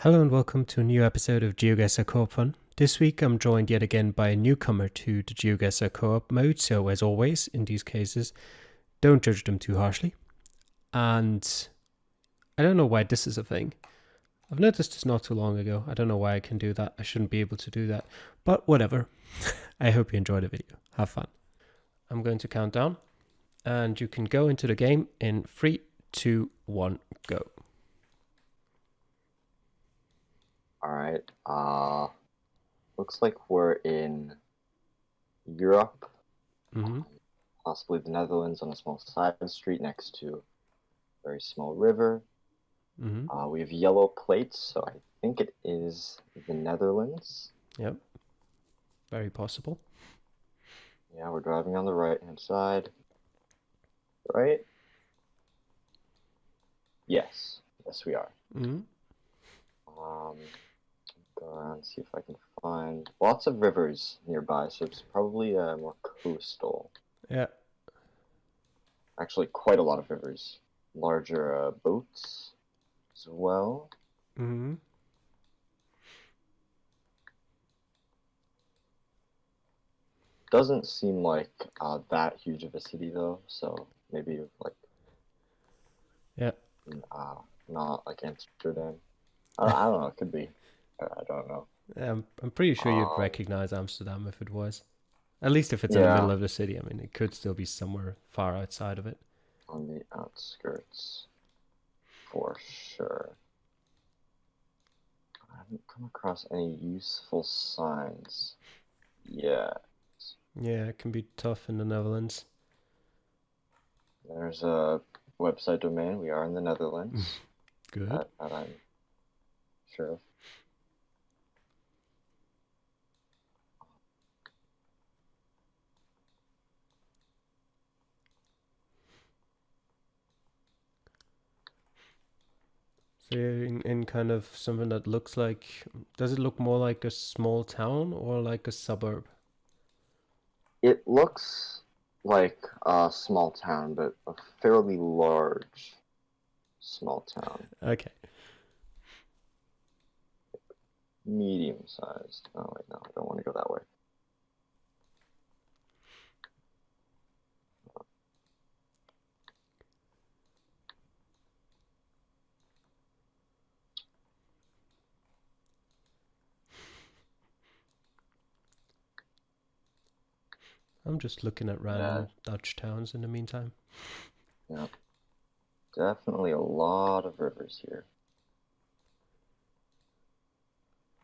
Hello and welcome to a new episode of GeoGuessr Co-op Fun. This week I'm joined yet again by a newcomer to the GeoGuessr Co-op mode, so as always, in these cases, don't judge them too harshly. And I don't know why this is a thing. I've noticed this not too long ago. I don't know why I can do that. I shouldn't be able to do that. But whatever. I hope you enjoy the video. Have fun. I'm going to count down, and you can go into the game in 3, 2, 1, go. All right. Looks like we're in Europe, possibly the Netherlands, on a small side street next to a very small river. We have yellow plates, so I think it is the Netherlands. Yep. Very possible. Yeah, we're driving on the right-hand side. Right? Yes. Yes, we are. Go around, see if I can find lots of rivers nearby, so it's probably more coastal. Yeah. Actually, quite a lot of rivers. Larger boats as well. Doesn't seem like that huge of a city though, so maybe like not like Amsterdam. I don't know. It could be. I don't know. I'm pretty sure you'd recognize Amsterdam if it was. At least if it's in the middle of the city. I mean, it could still be somewhere far outside of it. On the outskirts, for sure. I haven't come across any useful signs yet. Yeah, it can be tough in the Netherlands. There's a website domain. We are in the Netherlands. Good. That I'm sure of. So you're in kind of something that looks like... Does it look more like a small town or like a suburb? It looks like a small town, but a fairly large small town. Okay. Medium-sized. Oh, wait, no, I don't want to go that way. I'm just looking at random Dutch towns in the meantime. Yeah. Definitely a lot of rivers here.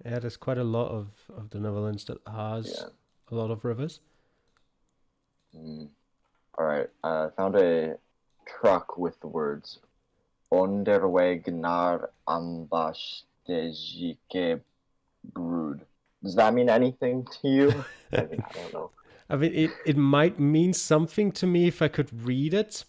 Yeah, there's quite a lot of the Netherlands that has a lot of rivers. Alright, I found a truck with the words Onderweg naar Ambastejike Brood. Does that mean anything to you? I mean, I don't know. I mean, it might mean something to me if I could read it.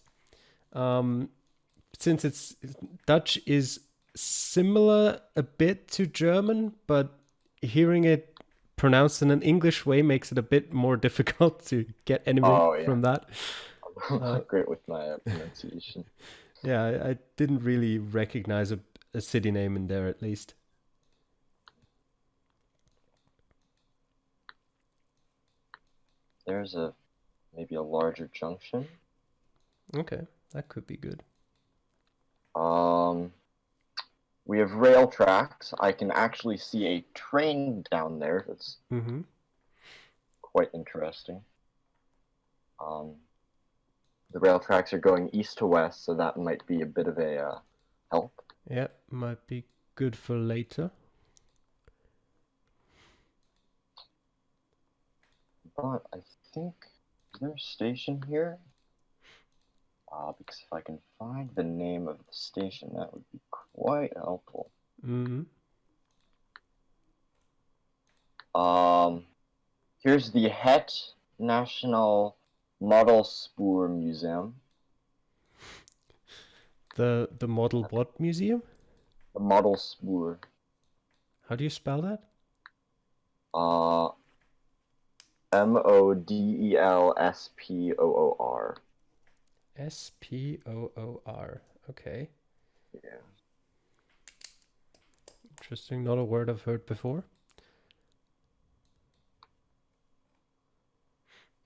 Since it's Dutch is similar a bit to German, but hearing it pronounced in an English way makes it a bit more difficult to get anything from that. I'm not great with my pronunciation. Yeah, I didn't really recognize a city name in there, at least. There's maybe a larger junction. Okay, that could be good. We have rail tracks. I can actually see a train down there. That's quite interesting. The rail tracks are going east to west, so that might be a bit of a help. Yeah, might be good for later. But I think, is there a station here? Because if I can find the name of the station, that would be quite helpful. Here's the Het National Modelspoor Museum. The model what museum? The Modelspoor. How do you spell that? Modelspooor. Spoor. Okay. Yeah. Interesting. Not a word I've heard before.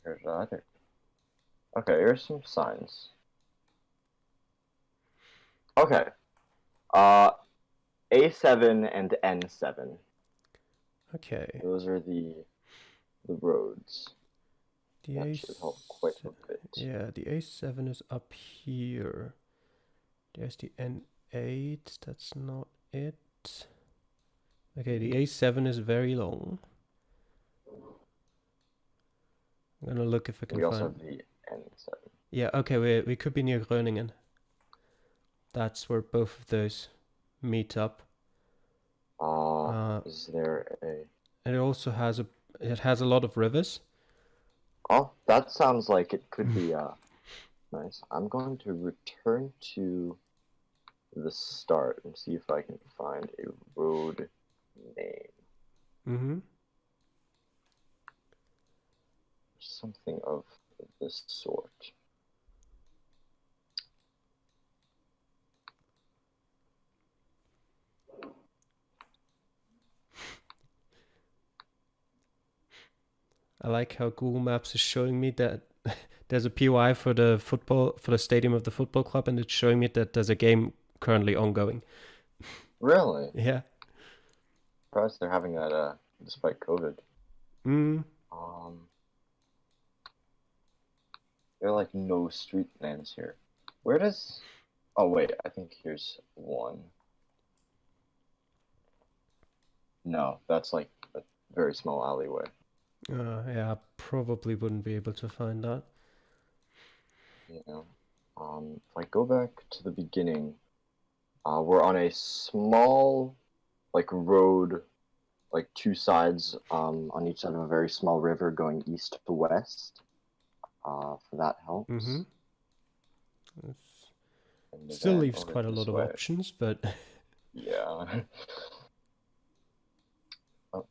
Here's other. Okay, here's some signs. Okay. A7 and N7. Okay. Those are the roads. That should help quite a bit. Yeah, the A7 is up here. There's the N8. That's not it. Okay, the A7 is very long. I'm gonna look if I can We find. also have the N7. Yeah. Okay. We could be near Groningen. That's where both of those meet up. Is there a? And it also has a lot of rivers. Oh, that sounds like it could be nice. I'm going to return to the start and see if I can find a road name. Mm-hmm. Something of this sort. I like how Google Maps is showing me that there's a POI for the stadium of the football club, and it's showing me that there's a game currently ongoing. Really? Yeah. Surprised they're having that despite COVID. Mm. There are like no street names here. Where does? Oh wait, I think here's one. No, that's like a very small alleyway. Yeah, I probably wouldn't be able to find that. Yeah. If I go back to the beginning, we're on a small, like road, like two sides, on each side of a very small river going east to west. If that helps. Mm-hmm. Still leaves quite a lot of way. options, but yeah. Oh.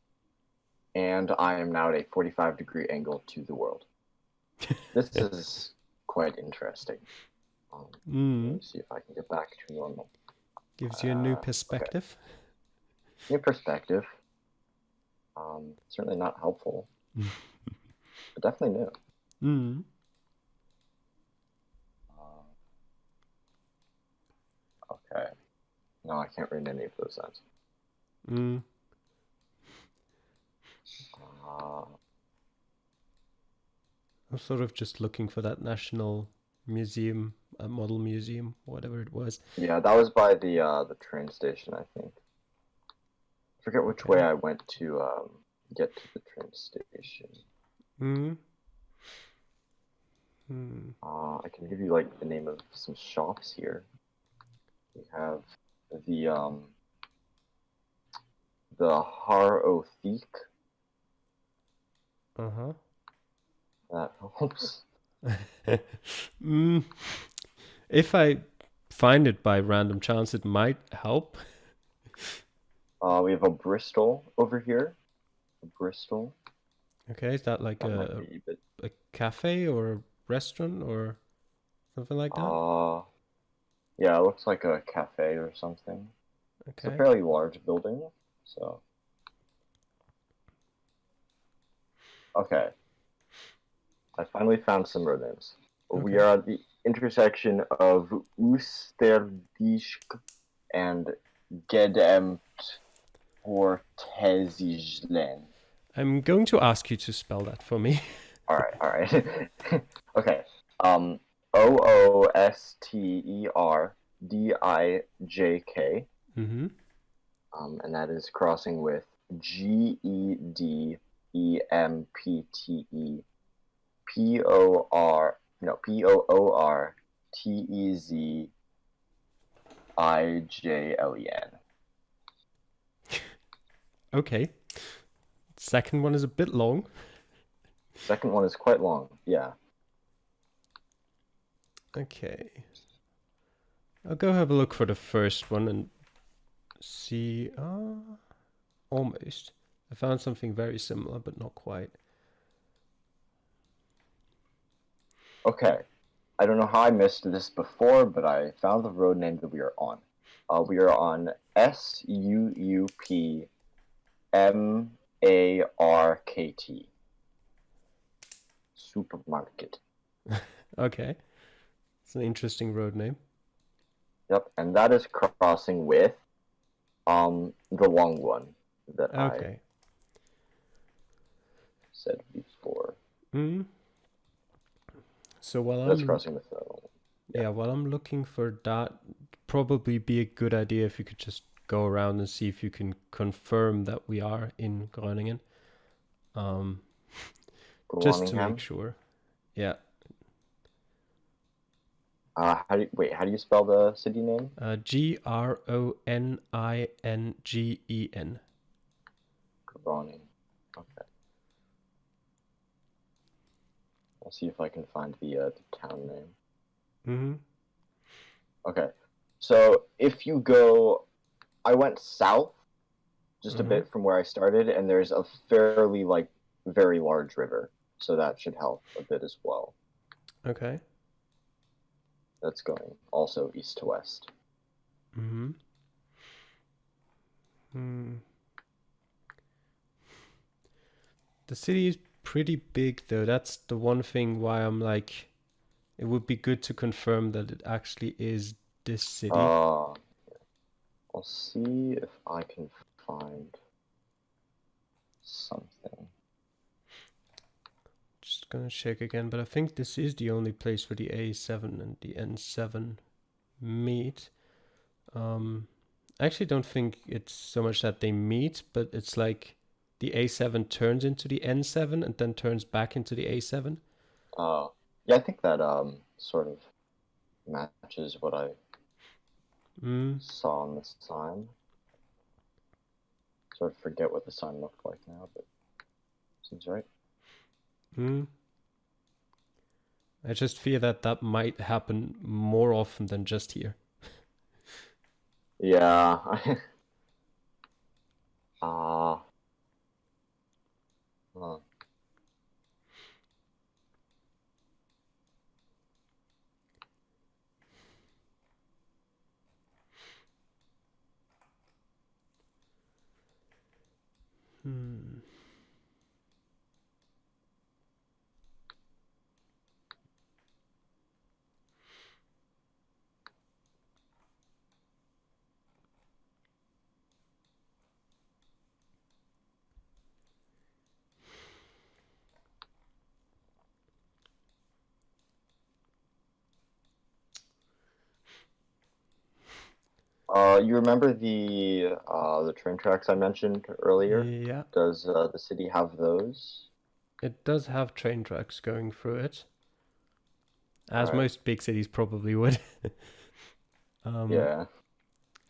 And I am now at a 45-degree angle to the world. This is quite interesting. Let me see if I can get back to normal. Gives you a new perspective. Okay. New perspective. Certainly not helpful, but definitely new. Mm. Okay. No, I can't read any of those signs. Mm. I'm sort of just looking for that national museum, model museum, whatever it was. Yeah, that was by the train station, I think. I forget which way I went to get to the train station. I can give you like the name of some shops here. We have the Har O Thiek. Uh-huh. That helps. If I find it by random chance, it might help. We have a Bristol over here. A Bristol. Okay, is that like a cafe or a restaurant or something like that? Yeah, it looks like a cafe or something. Okay. It's a fairly large building, so. Okay. I finally found some road names. Okay. We are at the intersection of Oosterdysk and Gedempt-Portezijlen. I'm going to ask you to spell that for me. All right. Okay. Oosterdijk. Mm-hmm. And that is crossing with Gedempte. Poortezijlen. Okay. Second one is a bit long. Second one is quite long, yeah. Okay. I'll go have a look for the first one and see. Almost. I found something very similar, but not quite. Okay. I don't know how I missed this before, but I found the road name that we are on. We are on SUUPMARKT. Supermarket. Okay. It's an interesting road name. Yep, and that is crossing with the long one that I Okay. said before. Mm. So while That's I'm crossing with the yeah, while I'm looking for that, probably be a good idea if you could just go around and see if you can confirm that we are in Groningen. Just to make Groningen. sure. Yeah. How do you spell the city name? Groningen. Groningen. Okay. I'll see if I can find the town name. Mm-hmm. Okay. So if you go, I went south just a bit from where I started, and there's a fairly very large river, so that should help a bit as well. Okay. That's going also east to west. Mm-hmm. Mm. The city is pretty big, though. That's the one thing why I'm like, it would be good to confirm that it actually is this city. I'll see if I can find something. Just gonna check again, but I think this is the only place where the A7 and the N7 meet. I actually don't think it's so much that they meet, but it's like the A7 turns into the N7 and then turns back into the A7. Yeah, I think that sort of matches what I saw on the sign. Sort of forget what the sign looked like now, but seems right. I just fear that that might happen more often than just here. Yeah. Huh. You remember the train tracks I mentioned earlier? Yeah. Does the city have those? It does have train tracks going through it, as Right. most big cities probably would. Yeah.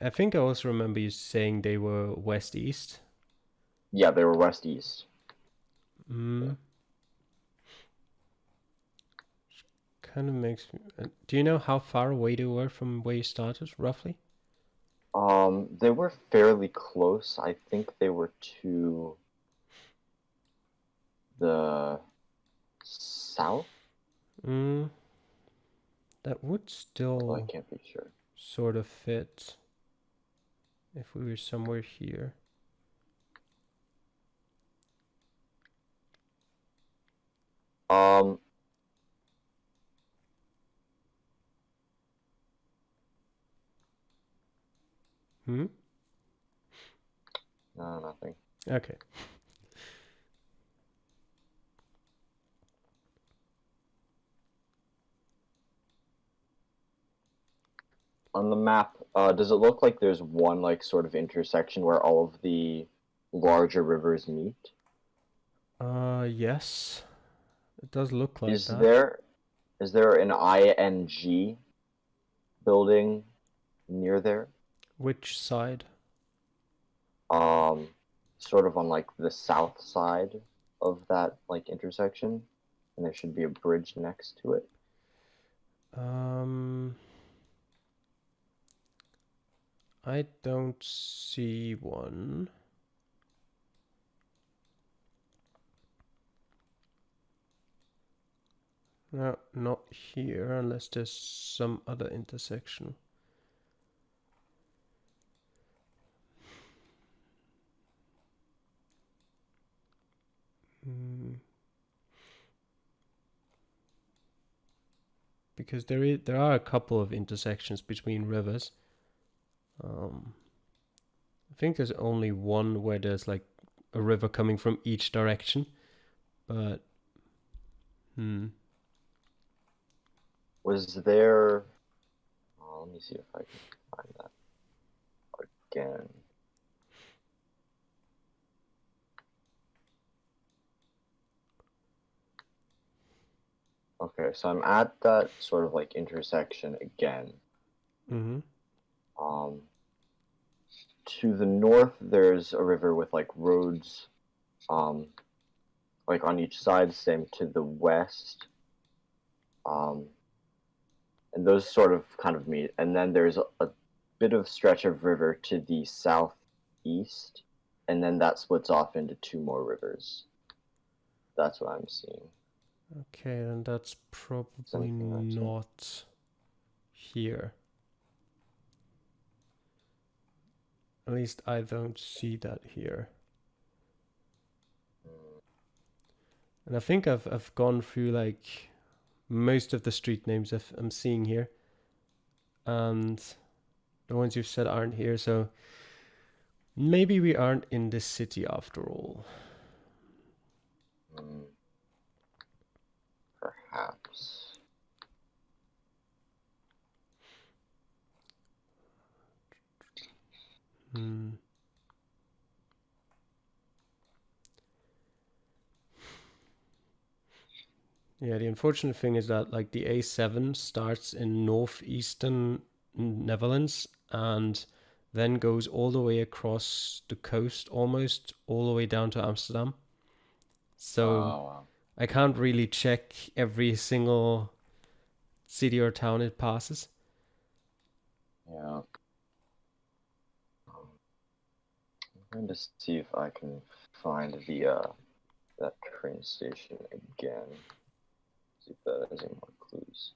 I think I also remember you saying they were west-east. Yeah, they were west-east. Yeah. Kind of makes me... Do you know how far away they were from where you started, roughly? They were fairly close. I think they were to the south. That would still I can't be sure. sort of fit if we were somewhere here. No, nothing. Okay. On the map, does it look like there's one sort of intersection where all of the larger rivers meet? Yes. It does look like Is that. there an ING building near there? Which side? Sort of on the south side of that intersection, and there should be a bridge next to it. I don't see one. No, not here, unless there's some other intersection. because there are a couple of intersections between rivers. I think there's only one where there's like a river coming from each direction, but Was there? Oh, let me see if I can find that again. Okay, so I'm at that sort of like intersection again. To the north, there's a river with like roads, like on each side. Same to the west, and those sort of kind of meet. And then there's a bit of stretch of river to the southeast, and then that splits off into two more rivers. That's what I'm seeing. Okay, then that's probably not here. At least I don't see that here. And I think I've gone through like most of the street names I'm seeing here, and the ones you've said aren't here. So maybe we aren't in this city after all. Perhaps. Yeah, the unfortunate thing is that like the A7 starts in northeastern Netherlands and then goes all the way across the coast, almost all the way down to Amsterdam. So I can't really check every single city or town it passes. Yeah. I'm going to see if I can find the that train station again. See if that has any more clues.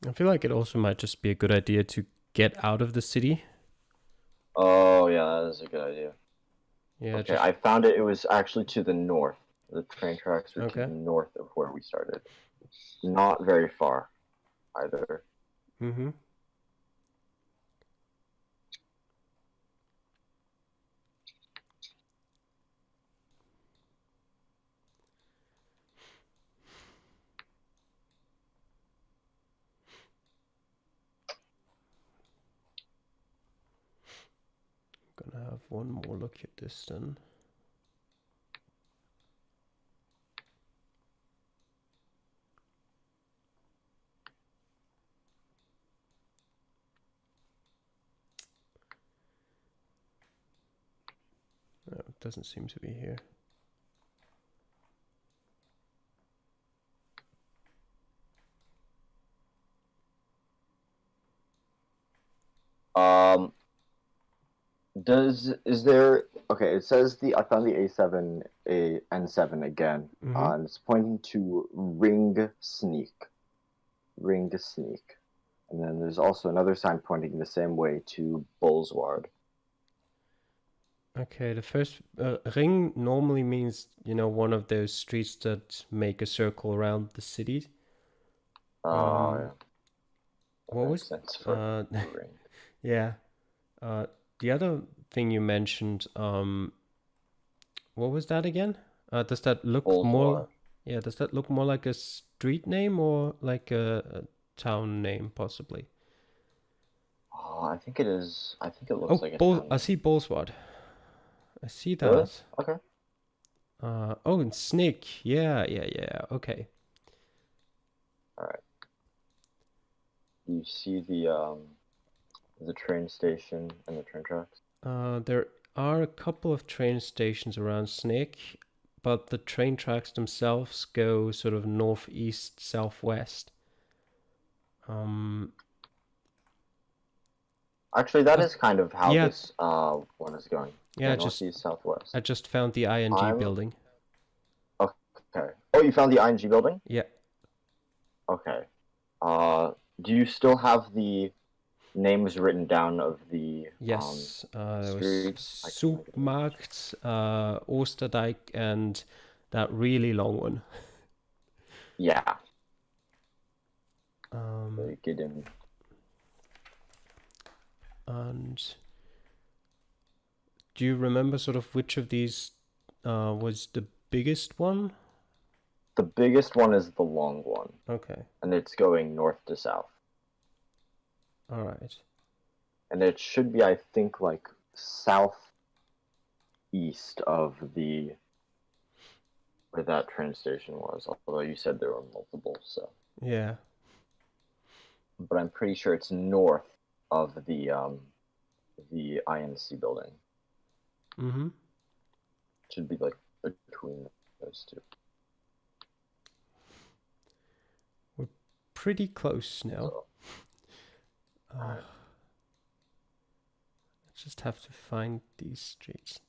I feel like it also might just be a good idea to get out of the city. Oh, yeah, that is a good idea. Yeah. Okay, I found it. It was actually to the north. The train tracks were to the north of where we started. Not very far, either. Gonna have one more look at this then. No, it doesn't seem to be here. Okay, it says I found the N7 again, and it's pointing to Ring Sneak, and then there's also another sign pointing the same way to Bolsward. Okay, the first ring normally means, one of those streets that make a circle around the city. Oh, yeah. What was sense for ring? Yeah. The other thing you mentioned, what was that again? Does that look more? Yeah, does that look more like a street name or like a town name, possibly? Oh, I think it is. I think it looks like a town name. I see Bolsward. I see that. Really? Okay. And Snake. Yeah. Okay. All right. You see the train station and the train tracks? There are a couple of train stations around Snake, but the train tracks themselves go sort of northeast, southwest. Actually, that is kind of how this one is going. Yeah, northeast, southwest. I just found the ING building. Okay. Oh, you found the ING building? Yeah. Okay. Do you still have the names written down of the Yes, there was streets? I can't think of the names. Supermarkt, Oosterdijk, and that really long one. Yeah. Um, Get in. and do you remember sort of which of these was the biggest one? The biggest one is the long one, Okay, and it's going north to south. all right. And it should be, I think, like southeast of the where that train station was. Although you said there were multiple, so. Yeah. But I'm pretty sure it's north of the INC building. Mm-hmm. Should be like between those two. We're pretty close now. So, I just have to find these streets.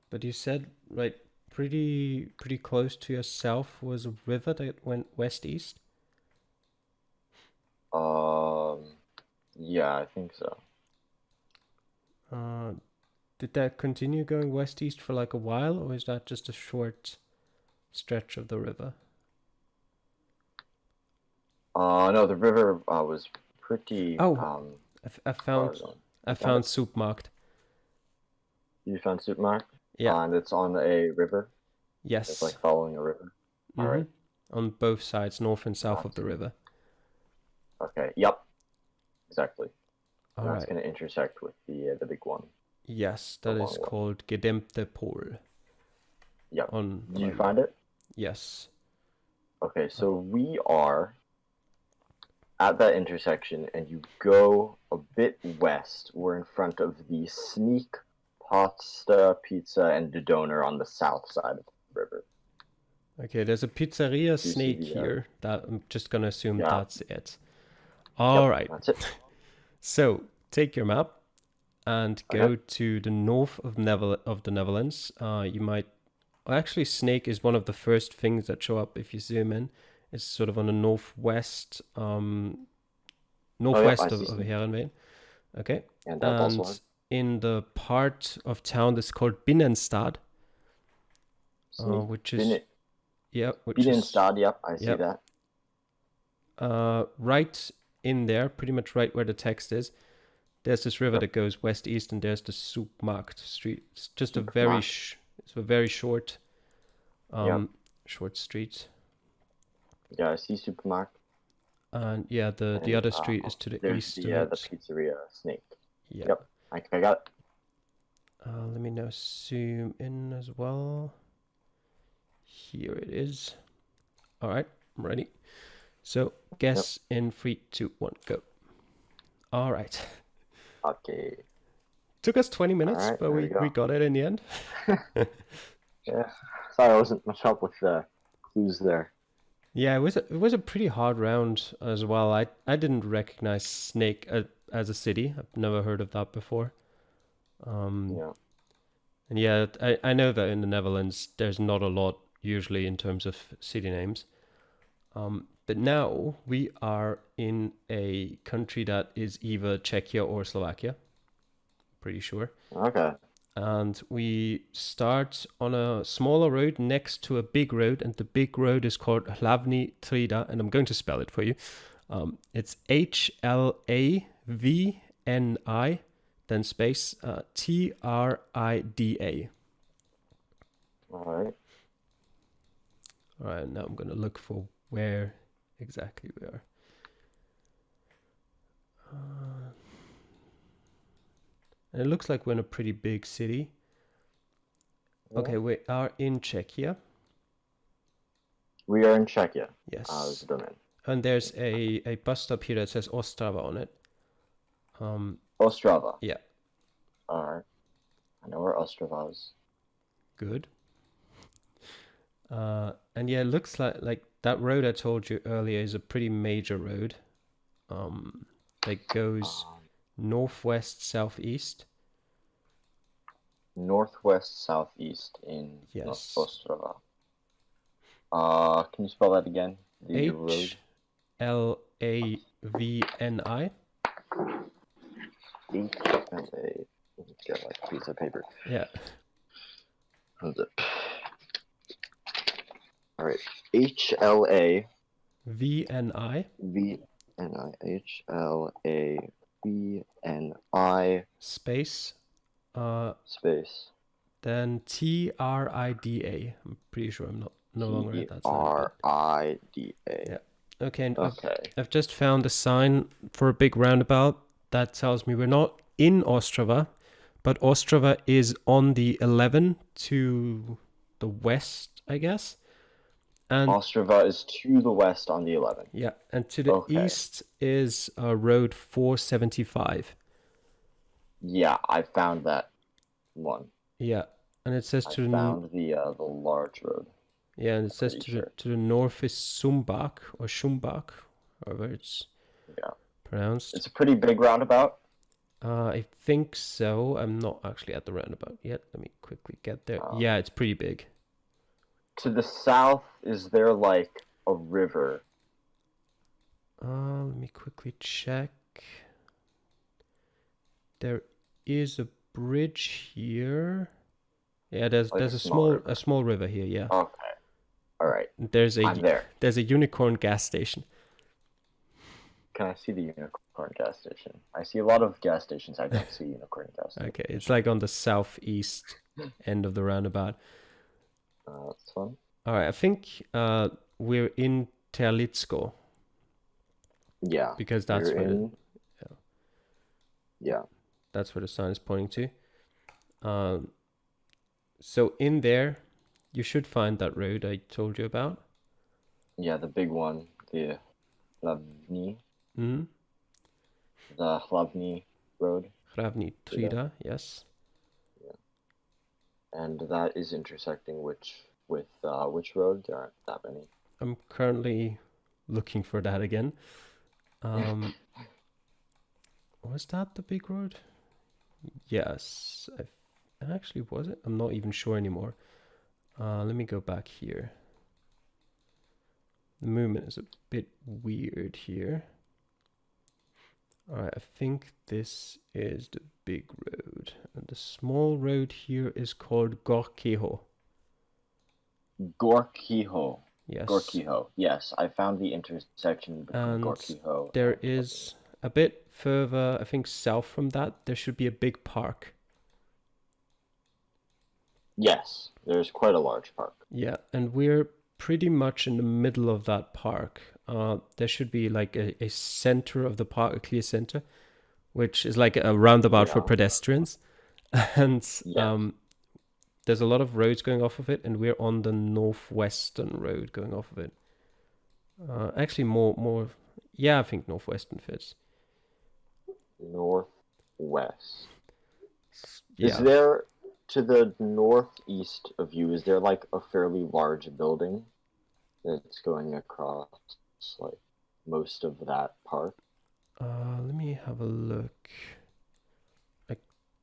But you said, right, pretty close to yourself was a river that went west-east? yeah, I think so. Did that continue going west-east for like a while, or is that just a short stretch of the river? No, the river was pretty. Oh, I found Supermarkt. You found Supermarket? Yeah. And it's on a river. Yes. It's like following a river. All right. On both sides, north and south of the river. Okay. Yep. Exactly. All that's going to intersect with the big one. Yes, that is called Gedämmte Pol. Yep. Did you find it? Yes. Okay, so we are at that intersection, and you go a bit west. We're in front of the Sneak Pasta, Pizza, and Doner on the south side of the river. Okay, there's a pizzeria Snake here. That I'm just gonna assume that's it. All right. That's it. So take your map and go to the north of the Netherlands. You might actually Snake is one of the first things that show up if you zoom in. It's sort of on the northwest northwest of Heerenveen. Okay. And in the part of town that's called Binnenstad, which is Binnenstad, yep, I see that. Right in there, pretty much right where the text is, there's this river that goes west-east, and there's the Supermarkt street. It's just a very short short street. Yeah, I see Supermarkt. And yeah, the other street is to the east. The pizzeria Snake. Yeah. Yep, I got it. Let me now zoom in as well. Here it is. All right, I'm ready. So guess in 3, 2, 1, go. All right. Okay. Took us 20 minutes, but we got it in the end. Yeah. Sorry, I wasn't much help with the clues there. Yeah, it was a pretty hard round as well. I didn't recognize Snake as a city. I've never heard of that before. Yeah. And yeah, I know that in the Netherlands there's not a lot usually in terms of city names. But now we are in a country that is either Czechia or Slovakia. Pretty sure. Okay. And we start on a smaller road next to a big road, and the big road is called Hlavní třída, and I'm going to spell it for you. It's HLAVNI, then space TRIDA. All right. All right, now I'm going to look for where exactly we are. And it looks like we're in a pretty big city. Yeah. Okay, we are in Czechia. We are in Czechia. Yes. And there's a bus stop here that says Ostrava on it. Ostrava. Yeah. All right. I know where Ostrava is. Good. And yeah, it looks like that road I told you earlier is a pretty major road. That goes northwest, southeast. Northwest, southeast in Ostrava. Can you spell that again? The road. HLAVNI. HLA. Get like a piece of paper. Yeah. How's it? All right. HLA. VNI. VNI. HLAVNI. Space. Space. Then TRIDA. I'm pretty sure I'm no longer at that sign. TRIDA. Yeah. Okay. And Okay. I've just found a sign for a big roundabout that tells me we're not in Ostrava, but Ostrava is on the 11 to the west, I guess. And Ostrava is to the west on the 11. yeah, and to the east is road 475. Yeah, I found that one. Yeah, and it says I found the large road. Yeah, and it says to the north is Sumbach or Schumbach, however it's pronounced. It's a pretty big roundabout. I think so. I'm not actually at the roundabout yet. Let me quickly get there. Yeah, it's pretty big. To the south, is there like a river? Let me quickly check. There is a bridge here. Yeah, there's a small river here. Yeah. Okay. All right. There's a unicorn gas station. Can I see the unicorn gas station? I see a lot of gas stations. I don't see unicorn gas station. Okay, it's like on the southeast end of the roundabout. That's fun. All right, I think we're in Terlitsko. Yeah. Because that's where yeah. That's where the sign is pointing to. So in there, you should find that road I told you about. Yeah, the big one, the Hlavni. Mm-hmm. The Hlavni road. Hlavni Trida, yes. Yeah. And that is intersecting with which road? There aren't that many. I'm currently looking for that again. Was that the big road? Yes. Actually, was it? I'm not even sure anymore. Let me go back here. The movement is a bit weird here. All right, I think this is the big road. And the small road here is called Gorkiho. Gorkiho. Yes. Gorkiho. Yes, I found the intersection between Gorkiho. There is a bit further, I think south from that, there should be a big park. Yes, there's quite a large park. Yeah, and we're pretty much in the middle of that park. There should be like a center of the park, a clear center, which is like a roundabout for pedestrians. And there's a lot of roads going off of it, and we're on the northwestern road going off of it. Actually, more. Yeah, I think northwestern fits. Northwest. Yeah. Is there, to the northeast of you, is there like a fairly large building that's going across like most of that park? Let me have a look. I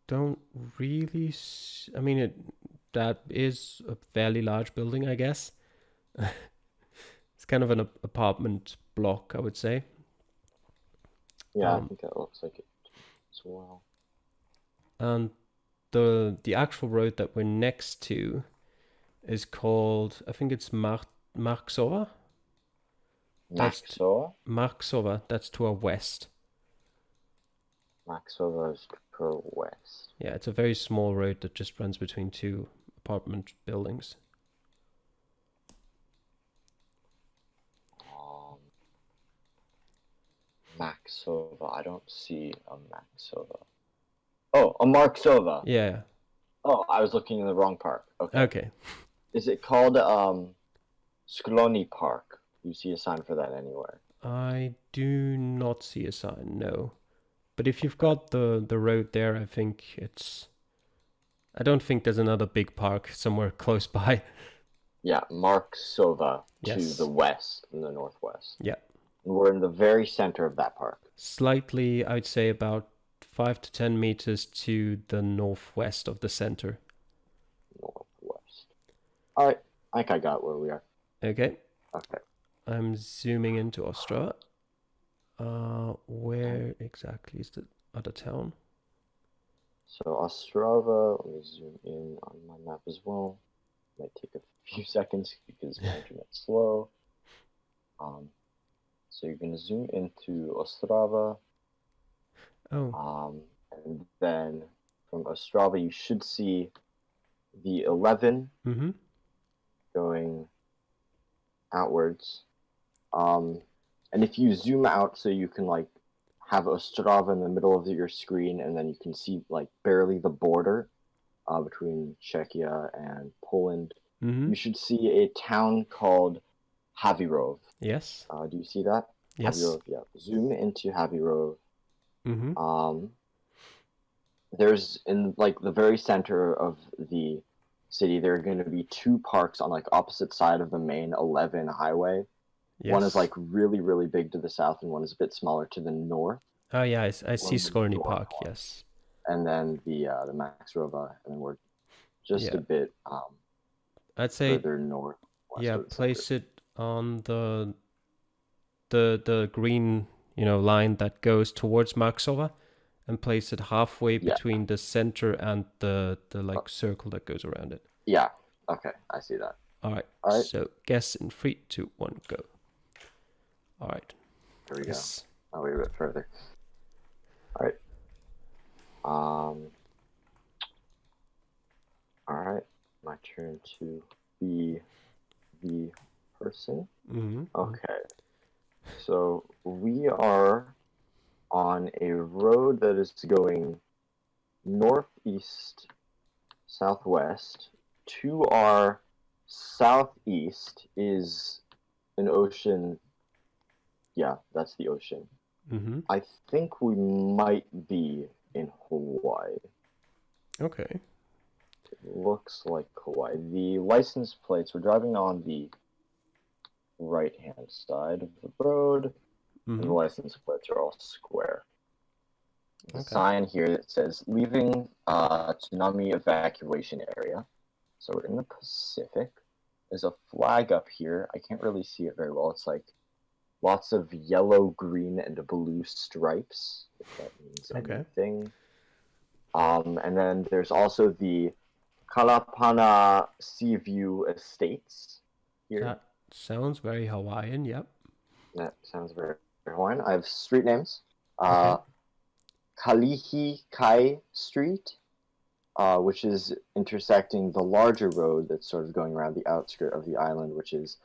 don't really I mean, that is a fairly large building, I guess. It's kind of an apartment block, I would say. Yeah, I think that looks like it as well. And the actual road that we're next to is called, I think it's Marksova. Marksova, that's to our west. Marksova is to our west. Yeah, it's a very small road that just runs between two apartment buildings. Marksova. I don't see a Marksova. Oh, a Marksova. Yeah. Oh, I was looking in the wrong park. Okay. Is it called Sklony Park? Do you see a sign for that anywhere? I do not see a sign, no. But if you've got the road there, I think it's... I don't think there's another big park somewhere close by. Yeah, Marksova to the west and the northwest. Yeah. And we're in the very center of that park. Slightly, I'd say about 5 to 10 meters to the northwest of the center. Northwest. All right, I think I got where we are. Okay. Okay. I'm zooming into Ostrava. Where exactly is the other town? So Ostrava, let me zoom in on my map as well. Might take a few seconds because my internet's slow. So you're gonna zoom into Ostrava. Oh. And then from Ostrava, you should see the 11 going outwards. And if you zoom out so you can like have Ostrava in the middle of your screen, and then you can see like barely the border between Czechia and Poland, you should see a town called Havirov. Yes. Do you see that? Yes. Havirov, yeah. Zoom into Havirov. There's in like the very center of the city, there are going to be two parks on like opposite side of the main 11 highway. Yes. One is like really, really big to the south, and one is a bit smaller to the north. Oh yeah, I see Skolny Park. Yes. And then the Max Rova, and then we're just a bit I'd say further north. Yeah, place it on the green, line that goes towards Maxova, and place it halfway between the center and the like circle that goes around it. Yeah. Okay, I see that. All right. So guess in 3, 2, 1, go. All right. Here we go. I'll wait a bit further. All right. All right. My turn to be the person. Okay. So we are on a road that is going northeast, southwest. To our southeast is an ocean. Yeah, that's the ocean. I think we might be in Hawaii. Okay. It looks like Hawaii. The license plates, we're driving on the right-hand side of the road, and the license plates are all square. There's a sign here that says, leaving tsunami evacuation area. So we're in the Pacific. There's a flag up here. I can't really see it very well. It's like lots of yellow, green, and blue stripes, if that means anything. And then there's also the Kalapana Sea View Estates here. That sounds very Hawaiian, yep. That sounds very Hawaiian. I have street names. Kalihi Kai Street, which is intersecting the larger road that's sort of going around the outskirt of the island, which is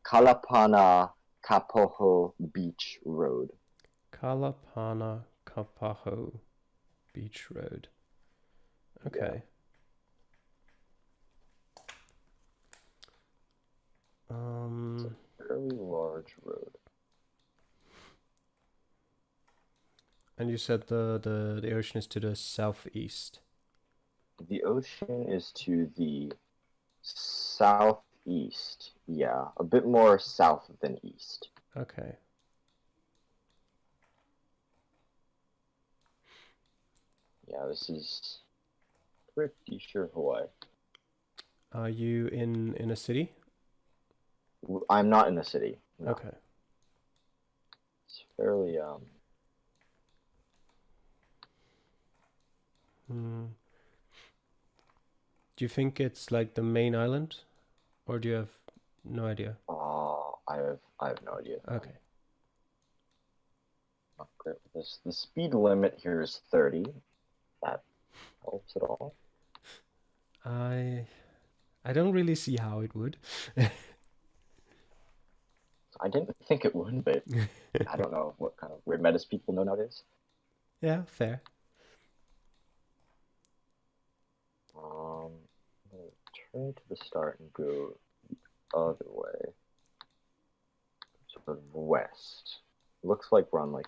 Kalapana Kapoho Beach Road. Kalapana Kapoho Beach Road. Okay. Yeah. It's a fairly large road. And you said the ocean is to the southeast. The ocean is to the southeast. Yeah, a bit more south than east. Okay. Yeah, this is pretty sure Hawaii. Are you in a city? I'm not in a city. No. Okay. It's fairly Do you think it's like the main island, or do you have no idea? I have no idea. Okay. Not great with this. The speed limit here is 30. That helps at all. I don't really see how it would. I didn't think it would, but I don't know what kind of weird metas people know nowadays. Yeah, fair. I'm gonna turn to the start and go the other way, sort of west. Looks like we're on like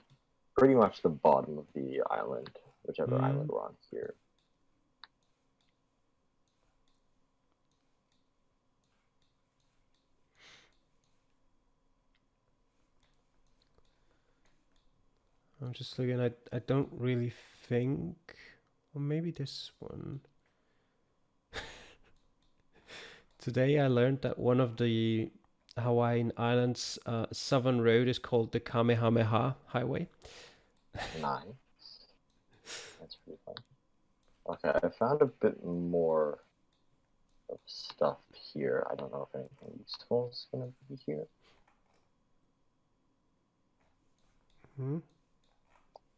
pretty much the bottom of the island, whichever island we're on here. I'm just looking. I don't really think. Or maybe this one. Today I learned that one of the Hawaiian Islands southern road is called the Kamehameha Highway. Nice. That's pretty fun. Okay, I found a bit more of stuff here. I don't know if anything useful is going to be here. Hmm.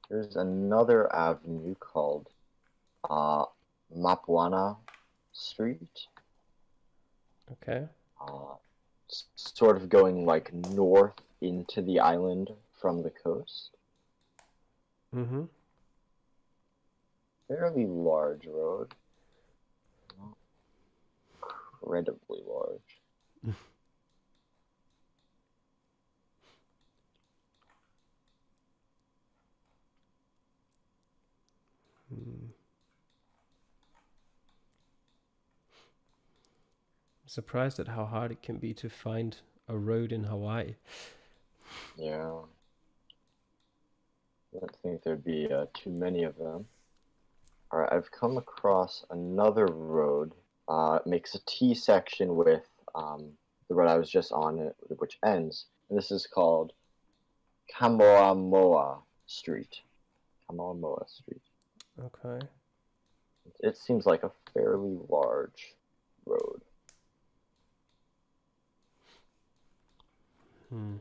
There's another avenue called Mapuana Street. Okay. Sort of going like north into the island from the coast. Mm-hmm. Fairly large road. Not incredibly large. Hmm. I'm surprised at how hard it can be to find a road in Hawaii. Yeah. I don't think there'd be too many of them. Alright, I've come across another road. It makes a T section with the road I was just on, which ends. And this is called Kamoamoa Street. Kamoamoa Street. Okay. It seems like a fairly large road. Hmm.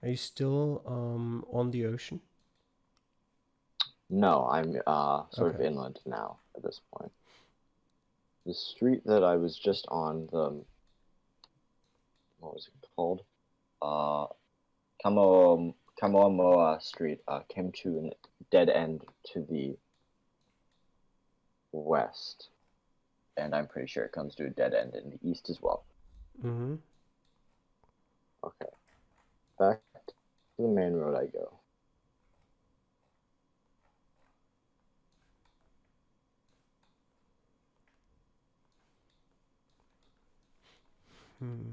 Are you still on the ocean? No, I'm sort of Okay. inland now at this point. The street that I was just on, what was it called? Uh, Kamoamoa Street came to a dead end to the west, and I'm pretty sure it comes to a dead end in the east as well. Mm-hmm. Okay, back to the main road I go. Hmm.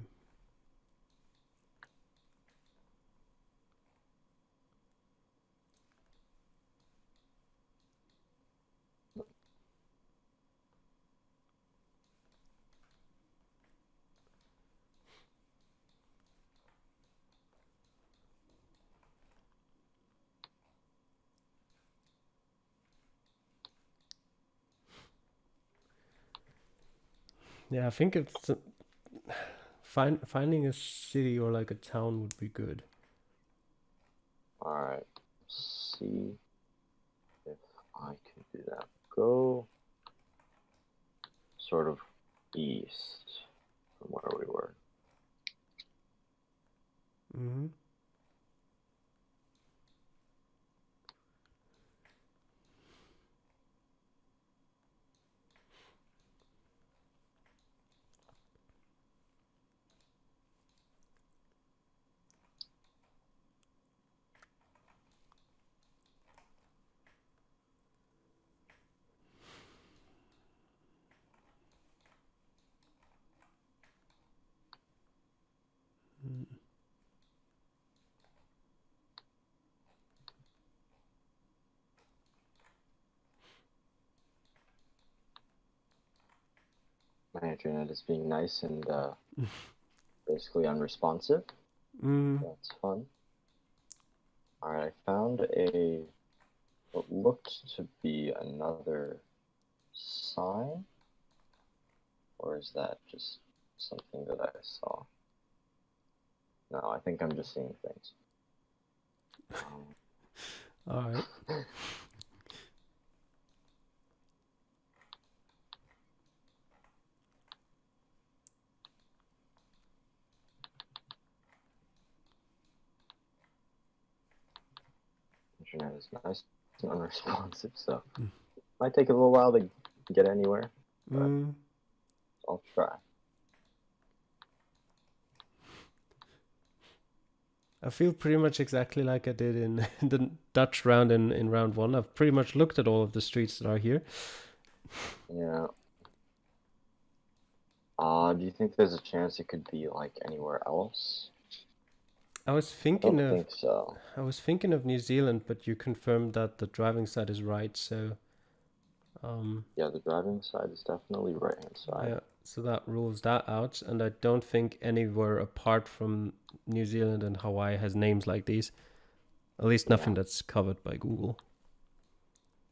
Yeah, I think it's finding a city or like a town would be good. Alright, see if I can do that. Go sort of east from where we were. Mm-hmm. My internet is being nice and basically unresponsive. Mm. That's fun. Alright, I found what looked to be another sign? Or is that just something that I saw? No, I think I'm just seeing things. All right. Internet is nice and unresponsive, so it might take a little while to get anywhere, but Mm. I'll try. I feel pretty much exactly like I did in the Dutch round in round one. I've pretty much looked at all of the streets that are here. Yeah. Do you think there's a chance it could be like anywhere else? I was I thinking don't of think so. I was thinking of New Zealand, but you confirmed that the driving side is right, so Yeah, the driving side is definitely right-hand side. yeah, so that rules that out, and I don't think anywhere apart from New Zealand and Hawaii has names like these. At least nothing Yeah, that's covered by Google.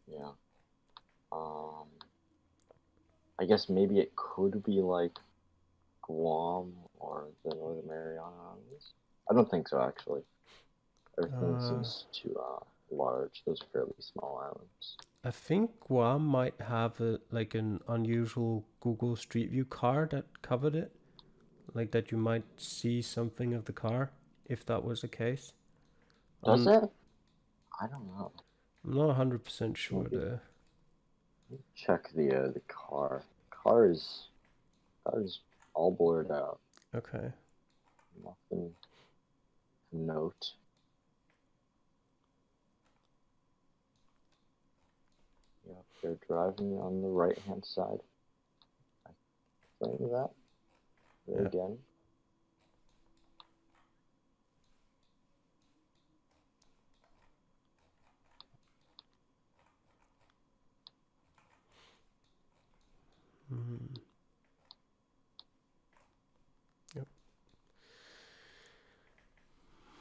yeah. Um, I guess maybe it could be like Guam or the Northern Mariana Islands. I don't think so, actually. Everything Uh, seems too large. Those are fairly small islands. I think Guam might have like an unusual Google Street View car that covered it, like that you might see something of the car if that was the case. Does I'm it? I don't know. I'm not 100% sure Maybe though. check the car. Car is all blurred out. Okay. Nothing to note. Yeah, they're driving on the right-hand side. I think that there Yeah. again. Mm. Yep.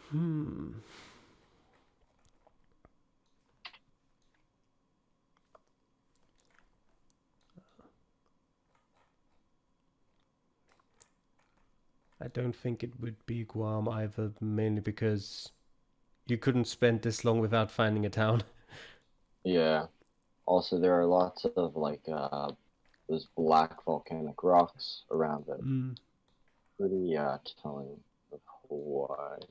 Hmm. I don't think it would be Guam either, mainly because you couldn't spend this long without finding a town. Yeah. Also, there are lots of like those black volcanic rocks around it. Mm. Pretty telling of Hawaii.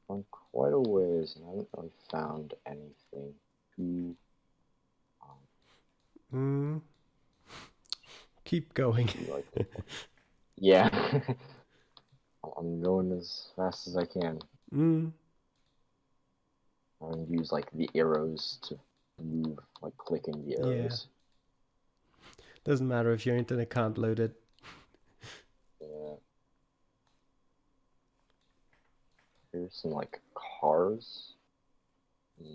Gone quite a ways, and I haven't really found anything too. Mm. Keep going. Like, yeah, I'm going as fast as I can. Mm. I'm gonna use like the arrows to move, like clicking the Yeah. arrows. Doesn't matter if your internet can't load it. Yeah. Here's some like cars.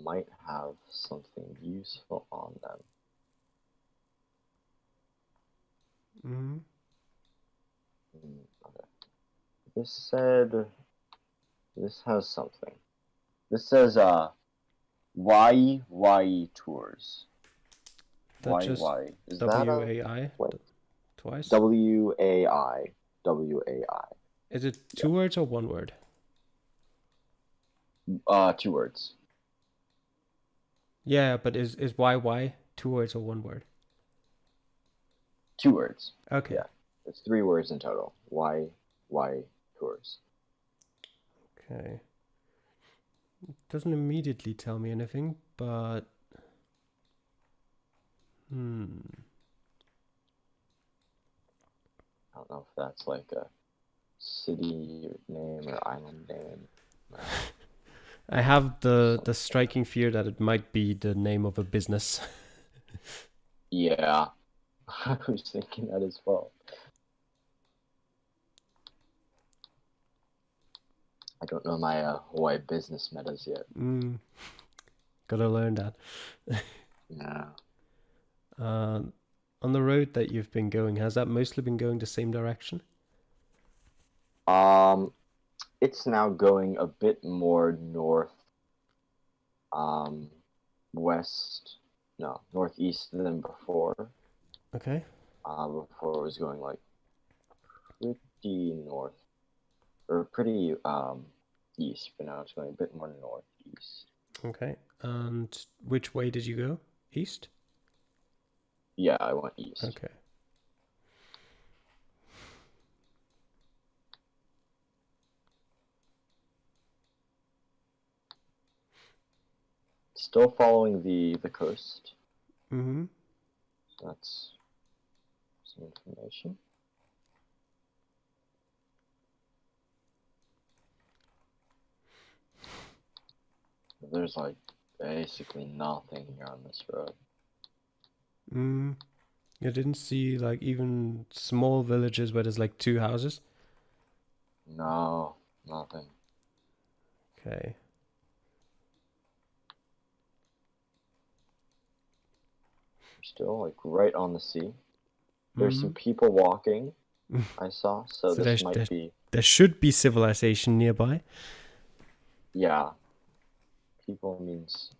Might have something useful on them. Mm. Okay. This has something. This says YY tours. That just YY. Is that a WAI place? twice. WAI. WAI. Is it Yeah. two words or one word? 2 words. Yeah, but is YY two words or one word? 2 words. Okay. Yeah. It's 3 words in total. Y tours. Okay. It doesn't immediately tell me anything, but I don't know if that's like a city name or island name. I have the Something. striking fear that it might be the name of a business. Yeah. I was thinking that as well. I don't know my Hawaii business metas yet. Gotta learn that. Yeah. On the road that you've been going, has that mostly been going the same direction? It's now going a bit more north, west, no, northeast than before. Okay. Before it was going like pretty north, or pretty east, but now it's going a bit more northeast. Okay. And which way did you go? East? Yeah, I went east. Okay. Still following the coast. Mm-hmm. So that's some information. There's like basically nothing here on this road. You didn't see like even small villages where there's like 2 houses? No, nothing. Okay. We're still like right on the sea. There's some Mm-hmm. people walking, I saw, so So this might be, there should be civilization nearby. yeah, people means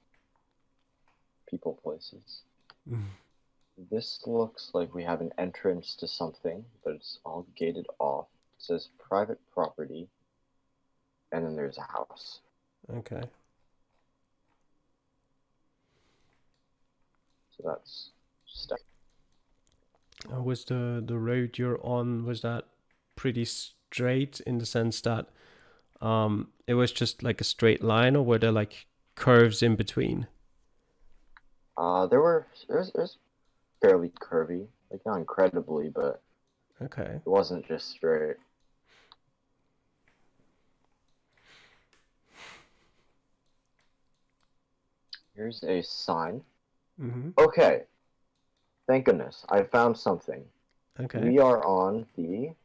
people places. Mm. This looks like we have an entrance to something, but it's all gated off. It says private property, and then there's a house. Okay. So that's stuff. Was the road you're on, was that pretty straight in the sense that it was just like a straight line, or were there like curves in between? There's fairly curvy, like not incredibly, but Okay. it wasn't just straight. Here's a sign. Mm-hmm. Okay, thank goodness, I found something. Okay. We are on the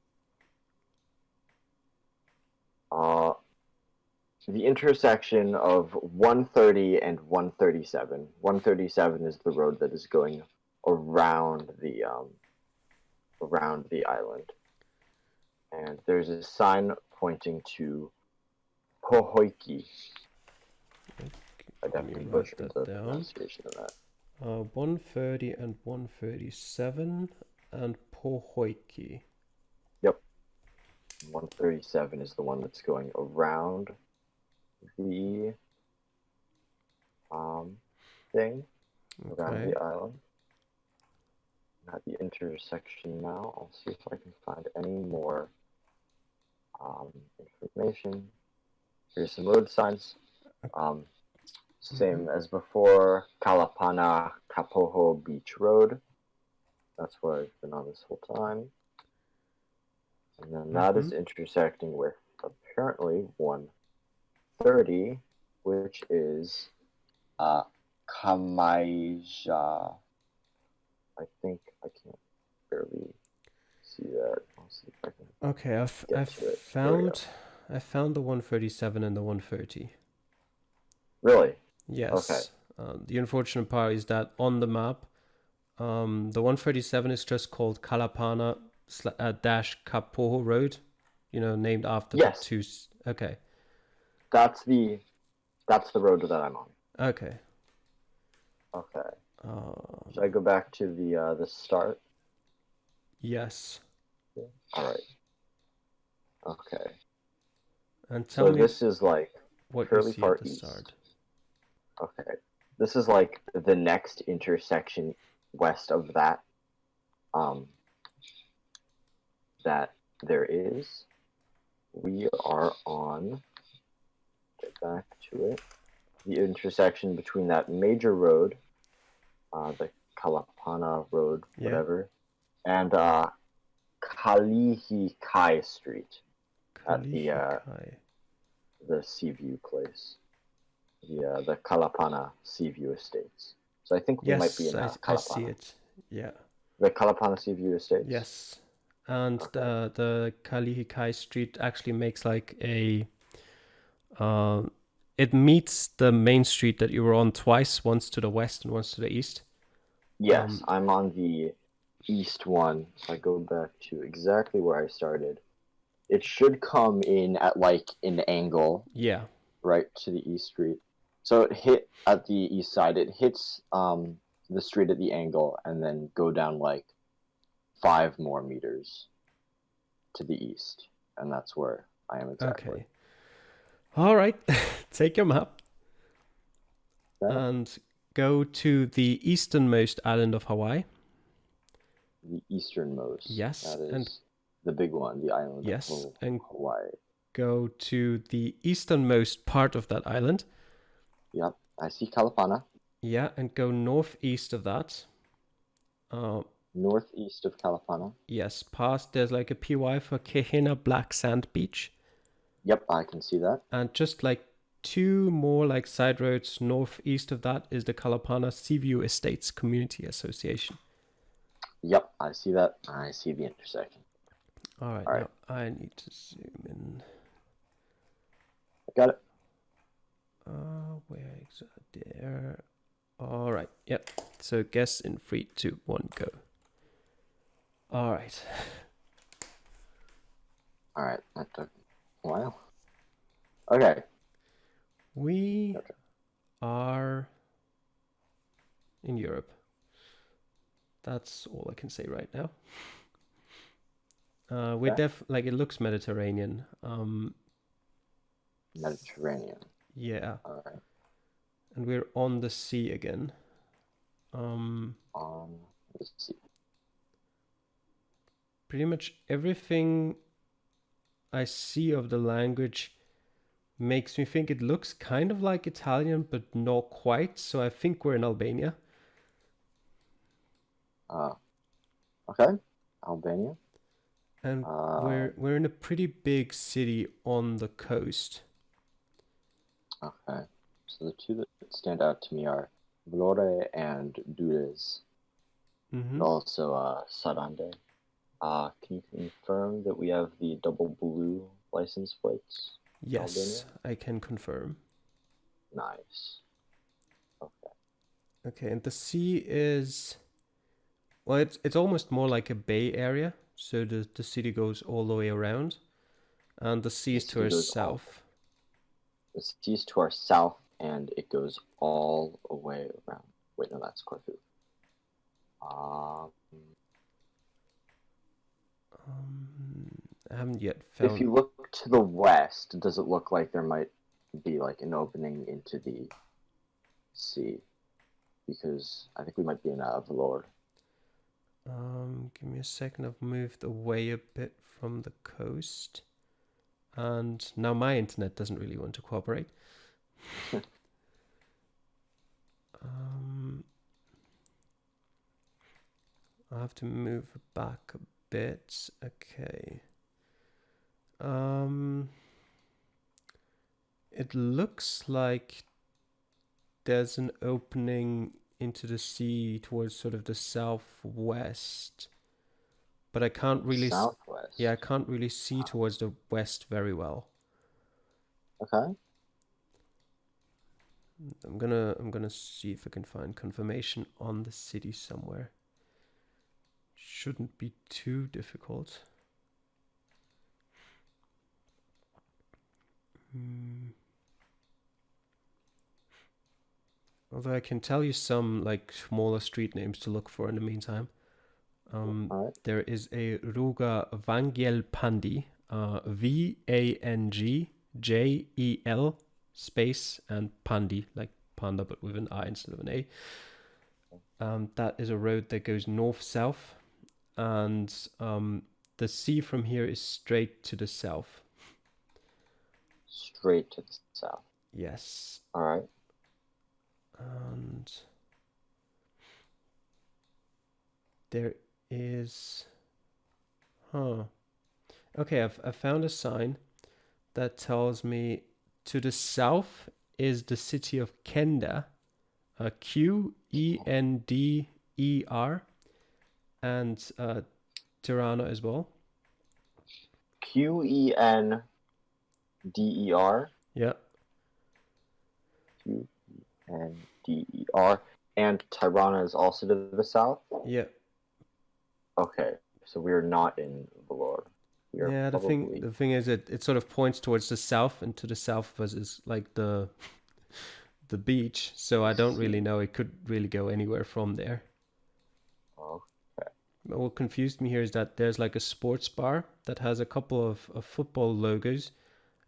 intersection of 130 and 137. 137 is the road that is going around the island. And there's a sign pointing to Pohoiki. I Let me definitely write butchered that the down. pronunciation of that. 130 and 137 and Pohoiki. Yep. 137 is the one that's going around the thing, around Okay. the island. I'm at the intersection now. I'll see if I can find any more information. Here's some road signs. Same as before, Kalapana Kapoho Beach Road. That's where I've been on this whole time. And then that is intersecting with apparently 130, which is Kamaija. I think I can't barely see that. I'll see if I can. Okay, I found the 137 and the 130. Really? Yes. Okay. The unfortunate part is that on the map, the 137 is just called Kalapana dash Kapoho Road, named after Yes. the two. Okay. That's the road that I'm on. Okay. Okay. Should I go back to the start? Yes. All right. Okay. And tell me this is like what you fairly see far at the east. start. Okay. This is like the next intersection west of that. That there is. We are on. Get back to it. The intersection between that major road, the Kalapana Road, whatever, and Kalihi Kai Street at the Seaview place, the Kalapana Seaview Estates. So I think we might be in Kalapana. I see it. Yeah. The Kalapana Seaview Estates. Yes, and Okay. the Kalihikai Street actually makes like a. It meets the main street that you were on twice, once to the west and once to the east. Yes, I'm on the east one. If I go back to exactly where I started, it should come in at like an angle. Yeah. Right to the east street. So it hit at the east side. It hits the street at the angle and then go down like 5 more meters to the east, and that's where I am exactly. Okay. All right, take your map Okay. and go to the easternmost island of Hawaii. The easternmost. Yes, that is and the big one, the island yes, of and Hawaii. Go to the easternmost part of that island. Yep, I see Kalapana. Yeah, and go northeast of that. Northeast of Kalapana. Yes, past there's like a PY for Kehena Black Sand Beach. Yep, I can see that. And just like 2 more like side roads northeast of that is the Kalapana Seaview Estates Community Association. Yep, I see that. I see the intersection. All right, All right, now I need to zoom in. I got it. Where is it? There. All right, yep. So guess in 3, 2, 1, go. All right. All right, that took a while. Okay. We are in Europe. That's all I can say right now. We're like it looks Mediterranean. Mediterranean. Yeah. All right. And we're on the sea again. Let's see. Pretty much everything I see of the language makes me think it looks kind of like Italian, but not quite. So I think we're in Albania. Okay. Albania. And we're in a pretty big city on the coast. Okay. So the two that stand out to me are Vlore and Dures. Mm-hmm. Also Sarande. Can you confirm that we have the double blue license plates? Yes, I can confirm. Nice. Okay. Okay, and the sea is, well, it's almost more like a bay area. So the city goes all the way around, and the sea is to our south. The sea is to our south, and it goes all the way around. Wait, no, that's Corfu. I haven't yet found. If you look to the west, does it look like there might be like an opening into the sea? Because I think we might be in Vlord. Give me a second. I've moved away a bit from the coast, and now my internet doesn't really want to cooperate. I have to move back a bit. Okay. It looks like there's an opening into the sea towards sort of the southwest, but I can't really. Southwest. Yeah, I can't really see towards the west very well. Okay. I'm gonna see if I can find confirmation on the city somewhere. Shouldn't be too difficult. Although I can tell you some like smaller street names to look for in the meantime. There is a Ruga Vangelpandi, Vangjel space and Pandi, like panda but with an I instead of an A. That is a road that goes north-south, and the sea from here is straight to the south. Straight to the south. Yes. All right. And there is, okay, I've found a sign that tells me to the south is the city of Kender, Qender, and Tirana as well. Qender. Yeah. Qender. And Tirana is also to the south? Yeah. Okay, so we're not in Vlord. Yeah, the thing is it sort of points towards the south, and to the south is like the beach, so I don't really know. It could really go anywhere from there. Okay. What confused me here is that there's like a sports bar that has a couple of football logos,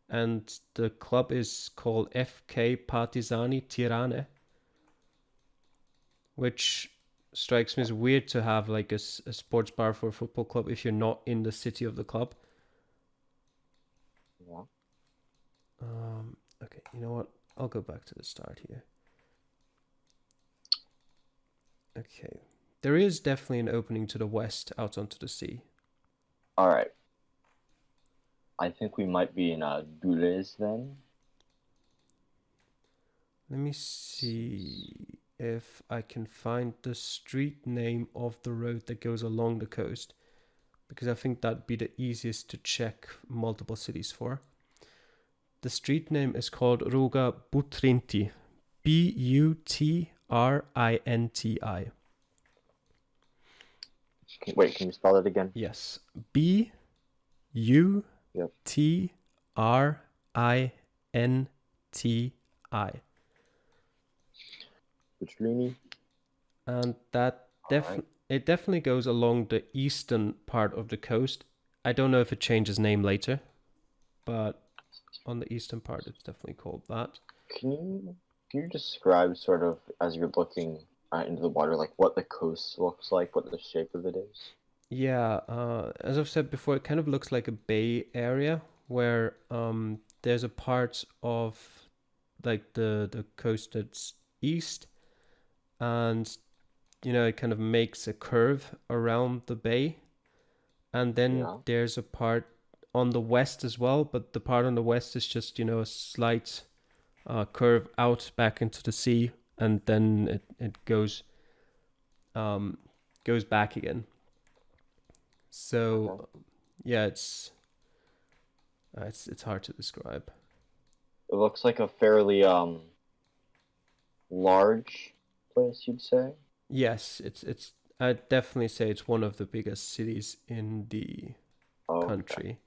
and the club is called FK Partizani Tirane, which strikes me as weird to have like a sports bar for a football club if you're not in the city of the club. Yeah. Okay, you know what? I'll go back to the start here. Okay. There is definitely an opening to the west out onto the sea. All right. I think we might be in Dulles then. Let me see. if I can find the street name of the road that goes along the coast, because I think that'd be the easiest to check multiple cities for. The street name is called Ruga Butrinti. Butrinti. Wait, can you spell it again? Yes. Butrinti. Butrini. And that it definitely goes along the eastern part of the coast. I don't know if it changes name later, but on the eastern part, it's definitely called that. Can you describe sort of as you're looking into the water, like what the coast looks like, what the shape of it is? Yeah, as I've said before, it kind of looks like a bay area where there's a part of like the coast that's east, and it kind of makes a curve around the bay, and then there's a part on the west as well, but the part on the west is just a slight curve out back into the sea, and then it goes back again. So yeah, it's hard to describe. It looks like a fairly large place, you'd say. Yes, it's I'd definitely say it's one of the biggest cities in the country.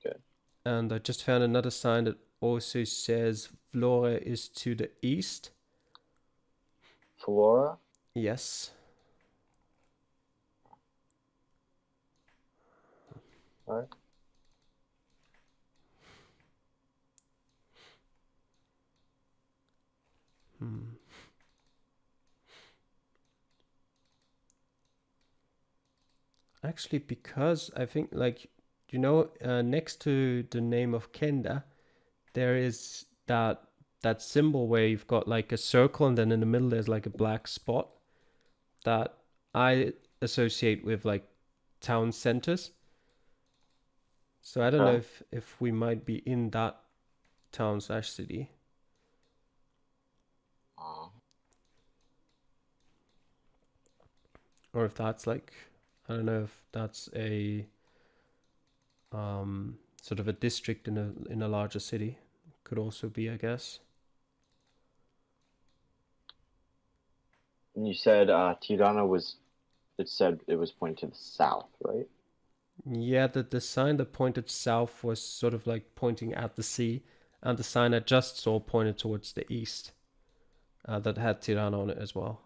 Good. And I just found another sign that also says Flora is to the east. Flora? Yes. All right. Actually, because I think next to the name of Kenda, there is that symbol where you've got like a circle and then in the middle there's like a black spot that I associate with like town centers. So I don't know if we might be in that town/city. Or if that's like, I don't know if that's a sort of a district in a larger city. Could also be, I guess. And you said Tirana said it was pointing to the south, right? Yeah, the sign that pointed south was sort of like pointing at the sea, and the sign I just saw pointed towards the east, that had Tirana on it as well.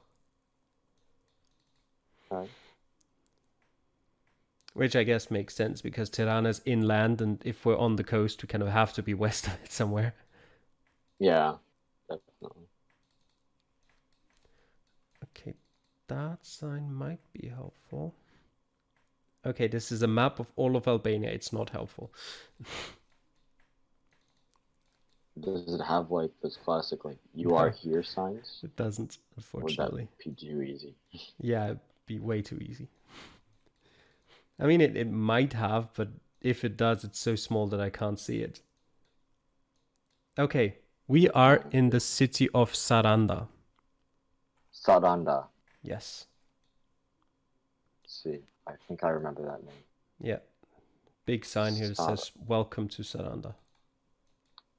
Right. Which I guess makes sense because Tirana's inland, and if we're on the coast, we kind of have to be west of it somewhere. Yeah, definitely. Okay, that sign might be helpful. Okay, this is a map of all of Albania. It's not helpful. Does it have like those classic like "you are here" signs? It doesn't, unfortunately. Or would that be too easy? Yeah, it'd be way too easy. I mean, it might have, but if it does, it's so small that I can't see it. Okay, we are in the city of Saranda. Saranda. Yes. Let's see. I think I remember that name. Yeah. Big sign here that says, "Welcome to Saranda."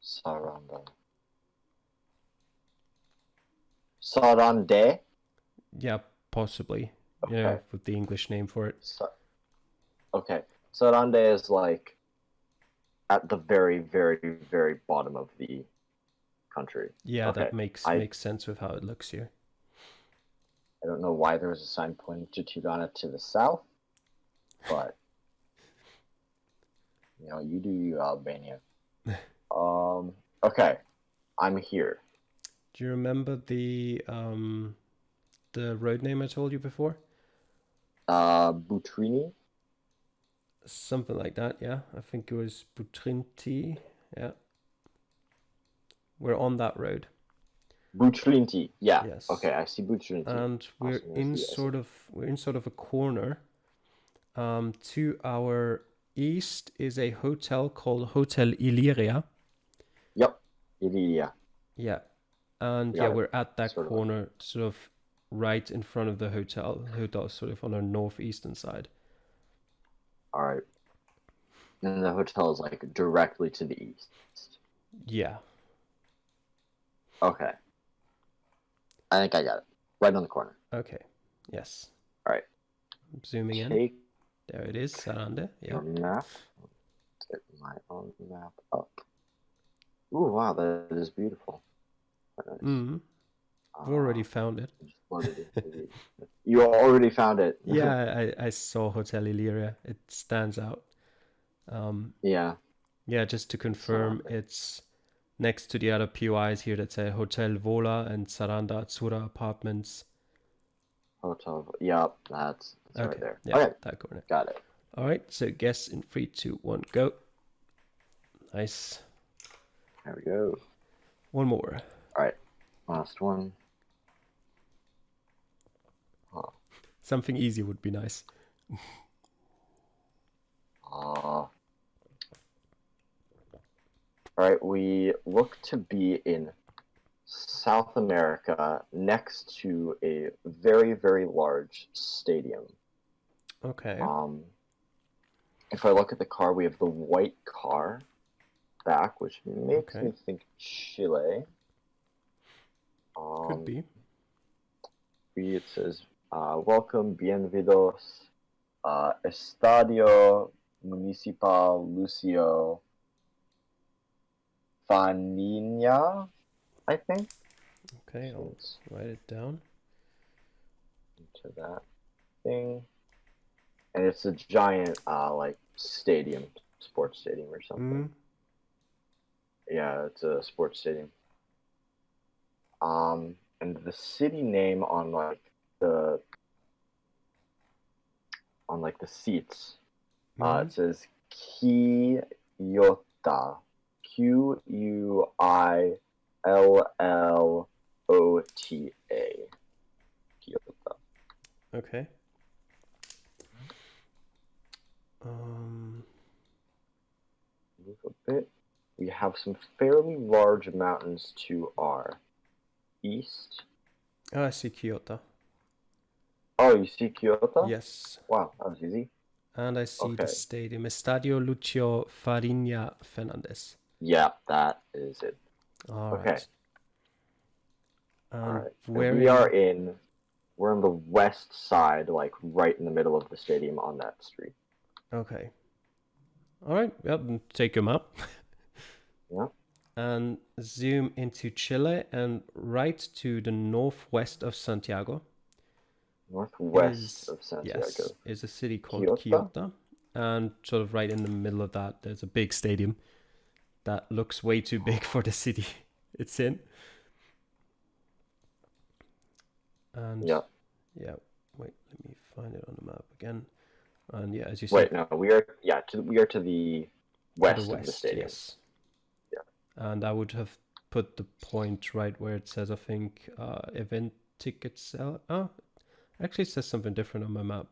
Saranda. Sarande? Yeah, possibly. Okay. With the English name for it. Okay. Sarande is like at the very, very, very bottom of the country. Yeah, that makes sense with how it looks here. I don't know why there was a sign pointing to Tirana to the south, but you do you, Albania. Okay, I'm here. Do you remember the road name I told you before? Butrini? Something like that, yeah. I think it was Butrinti. Yeah. We're on that road. Butrinti, yeah. Yes. Okay, I see Butrinti. And we're in sort of a corner. To our east is a hotel called Hotel Illyria. Yep, Illyria. Yeah. And We yeah, got it. we're at that Sort of. corner, sort of right in front of the hotel. The hotel is sort of on our northeastern side. All right. And the hotel is like directly to the east. Yeah. Okay. I think I got it. Right on the corner. Okay. Yes. All right. Zooming in. Take There it is, Sarande. your Yeah. map. Get my own map up. Ooh, wow, that is beautiful. Nice. Mm-hmm. I've already found it. You already found it. Yeah, I saw Hotel Illyria. It stands out. Yeah. Yeah, just to confirm, it's next to the other POIs here that say Hotel Vola and Saranda Atsura Apartments. Hotel. Yep, that's Okay. right there. Yeah, Okay, that corner. got it. All right, so guess in 3, 2, 1, go. Nice. There we go. One more. All right, last one. Oh. Something easy would be nice. All right, we look to be in South America next to a very, very large stadium. Okay. If I look at the car, we have the white car back, which makes me think Chile. Could be. It says, welcome, bienvenidos, Estadio Municipal Lucio Faninha, I think. Okay, I'll write it down. Into that thing. And it's a giant, like, stadium, sports stadium or something. Mm. Yeah, it's a sports stadium. And the city name on the seats, it says Quillota, Quillota, Quillota. Okay. Move a bit. We have some fairly large mountains to our east. Oh, I see Kyoto. Oh, you see Kyoto? Yes. Wow, that was easy. And I see the stadium, Estadio Lucio Farinha Fernandez. Yeah, that is it. All right. All right. We're on the west side, like right in the middle of the stadium on that street. Okay. All right. Yep. Take your map. Yeah. And zoom into Chile and right to the northwest of Santiago. Northwest of Santiago. Yes, is a city called Quillota. And sort of right in the middle of that, there's a big stadium that looks way too big for the city it's in. And yeah, wait, let me find it on the map again. And yeah, as you see. Wait, no, we are to the west of the stadium. Yes. Yeah. And I would have put the point right where it says, I think, event tickets sell. Oh, actually it says something different on my map.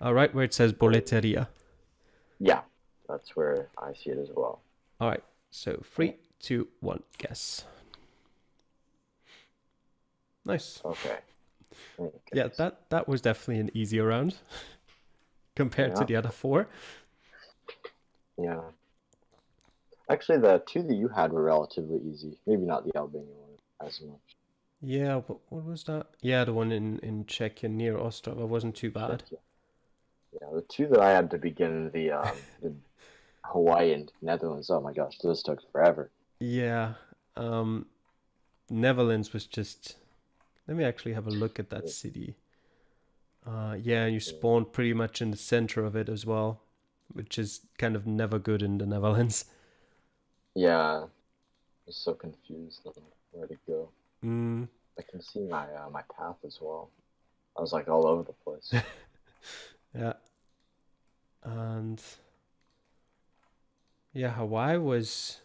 Right where it says boleteria. Yeah, that's where I see it as well. All right, so 3, 2, 1, guess. Nice. Okay. Yeah, that was definitely an easier round compared to the other 4. Yeah. Actually, the 2 that you had were relatively easy. Maybe not the Albanian one as much. Yeah, but what was that? Yeah, the one in Czechia near Ostrava wasn't too bad. Yeah, the 2 that I had to begin, the Hawaii and Netherlands, oh my gosh, those took forever. Yeah. Netherlands was just... Let me actually have a look at that city. Yeah, you spawn pretty much in the center of it as well, which is kind of never good in the Netherlands. Yeah, I'm so confused on where to go. Mm. I can see my my path as well. I was like all over the place. Yeah. And yeah, Hawaii was...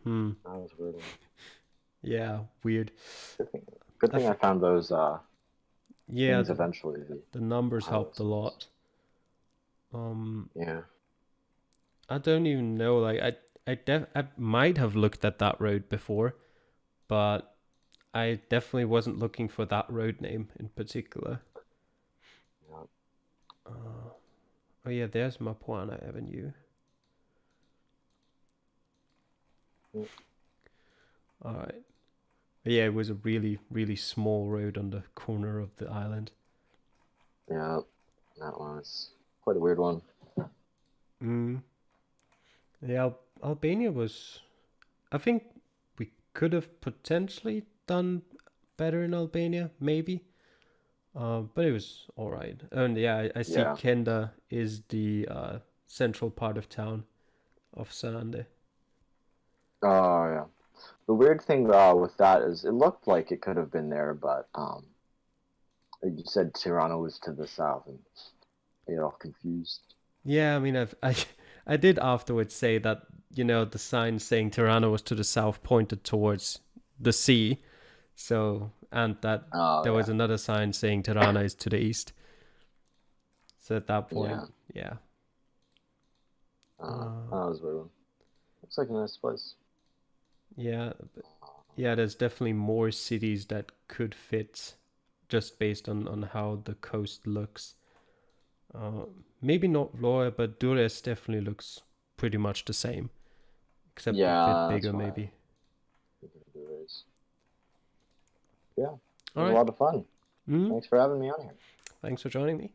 That was weird. Yeah, weird. Good thing I found those things eventually. The numbers helped a lot. Yeah. I don't even know, like I might have looked at that road before, but I definitely wasn't looking for that road name in particular. Yeah. Oh yeah, there's Mapuana Avenue. Mm. All right. But yeah, it was a really, really small road on the corner of the island. Yeah, that was quite a weird one. Yeah, Albania was. I think we could have potentially done better in Albania, maybe. But it was all right. And yeah, I see Yeah. Kenda is the central part of town of Sarande. Oh, yeah. The weird thing with that is it looked like it could have been there, but you said Tirana was to the south, and I get all confused. Yeah, I mean, I did afterwards say that the sign saying Tirana was to the south pointed towards the sea, so and that Oh, there yeah. was another sign saying Tirana is to the east. So at that point, Yeah. yeah. That was a weird one. Looks like a nice place. Yeah, yeah, there's definitely more cities that could fit just based on how the coast looks. Maybe not Vlora, but Dures definitely looks pretty much the same, except a bit Yeah, bigger that's why I maybe. think it is. Yeah, it All was a right. lot of fun. Mm-hmm. Thanks for having me on here. Thanks for joining me.